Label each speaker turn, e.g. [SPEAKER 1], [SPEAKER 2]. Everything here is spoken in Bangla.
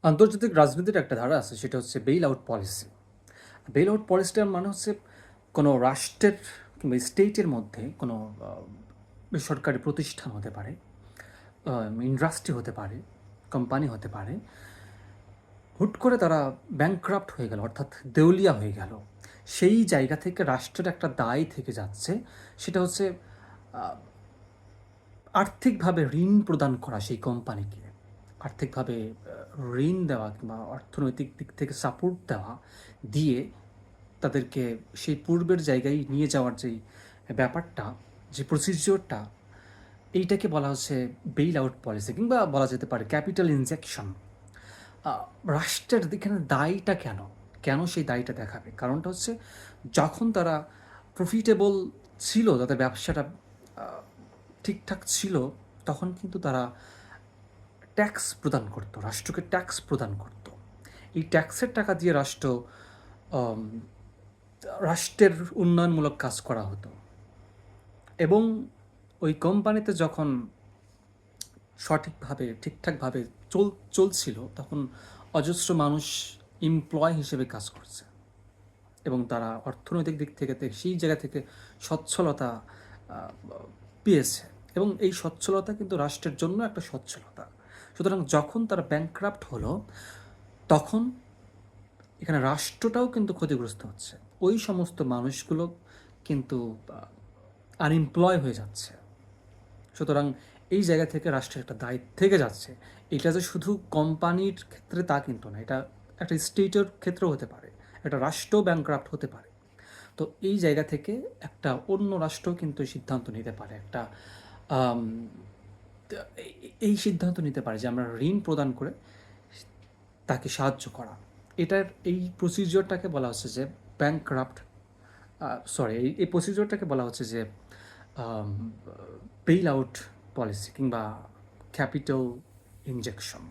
[SPEAKER 1] আন্তর্জাতিক রাজনীতির একটা ধারা আছে, সেটা হচ্ছে bail out policy. Bail out পলিসিটার মানে হচ্ছে কোনো রাষ্ট্রের কিংবা স্টেটের মধ্যে কোনো বেসরকারি প্রতিষ্ঠান হতে পারে, ইন্ডাস্ট্রি হতে পারে, কোম্পানি হতে পারে, হুট করে তারা ব্যাংক্রাফ্ট হয়ে গেল, অর্থাৎ দেউলিয়া হয়ে গেল। সেই জায়গা থেকে রাষ্ট্রের একটা দায় থেকে যাচ্ছে, সেটা হচ্ছে আর্থিকভাবে ঋণ প্রদান করা সেই কোম্পানিকে, আর্থিকভাবে ঋণ দেওয়া কিংবা অর্থনৈতিক দিক থেকে সাপোর্ট দেওয়া, দিয়ে তাদেরকে সেই পূর্বের জায়গায় নিয়ে যাওয়ার যেই ব্যাপারটা, যে প্রসিজিওরটা, এইটাকে বলা হচ্ছে বেইল আউট পলিসি, কিংবা বলা যেতে পারে ক্যাপিটাল ইনজেকশন। রাষ্ট্রের এখানে দায়টা কেন, কেন সেই দায়টা দেখাবে? কারণটা হচ্ছে, যখন তারা প্রফিটেবল ছিল, তাদের ব্যবসাটা ঠিকঠাক ছিল, তখন কিন্তু তারা ট্যাক্স প্রদান করতো, রাষ্ট্রকে ট্যাক্স প্রদান করতো। এই ট্যাক্সের টাকা দিয়ে রাষ্ট্রের উন্নয়নমূলক কাজ করা হতো। এবং ওই কোম্পানিতে যখন সঠিকভাবে ঠিকঠাকভাবে চলছিল, তখন অজস্র মানুষ এমপ্লয় হিসেবে কাজ করছে, এবং তারা অর্থনৈতিক দিক থেকে সেই জায়গা থেকে সচ্ছলতা পেয়েছে। এবং এই সচ্ছলতা কিন্তু রাষ্ট্রের জন্য একটা সচ্ছলতা। সুতরাং যখন তারা ব্যাংক্রাফ্ট হলো, তখন এখানে রাষ্ট্রটাও কিন্তু ক্ষতিগ্রস্ত হচ্ছে। ওই সমস্ত মানুষগুলো কিন্তু আনএমপ্লয় হয়ে যাচ্ছে। সুতরাং এই জায়গা থেকে রাষ্ট্রের একটা দায়িত্ব থেকে যাচ্ছে। এটা যে শুধু কোম্পানির ক্ষেত্রে তা কিন্তু না, এটা একটা স্টেটের ক্ষেত্রেও হতে পারে, একটা রাষ্ট্রও ব্যাংক্রাফ্ট হতে পারে। তো এই জায়গা থেকে একটা অন্য রাষ্ট্র কিন্তু সিদ্ধান্ত নিতে পারে, একটা এই সিদ্ধান্ত নিতে পারে যে আমরা ঋণ প্রদান করে তাকে সাহায্য করা। এটার এই প্রসিজিওরটাকে বলা হচ্ছে যে ব্যাংক্রাফ্ট, সরি, এই প্রসিজিওরটাকে বলা হচ্ছে যে বেইল আউট পলিসি কিংবা ক্যাপিটাল ইনজেকশন।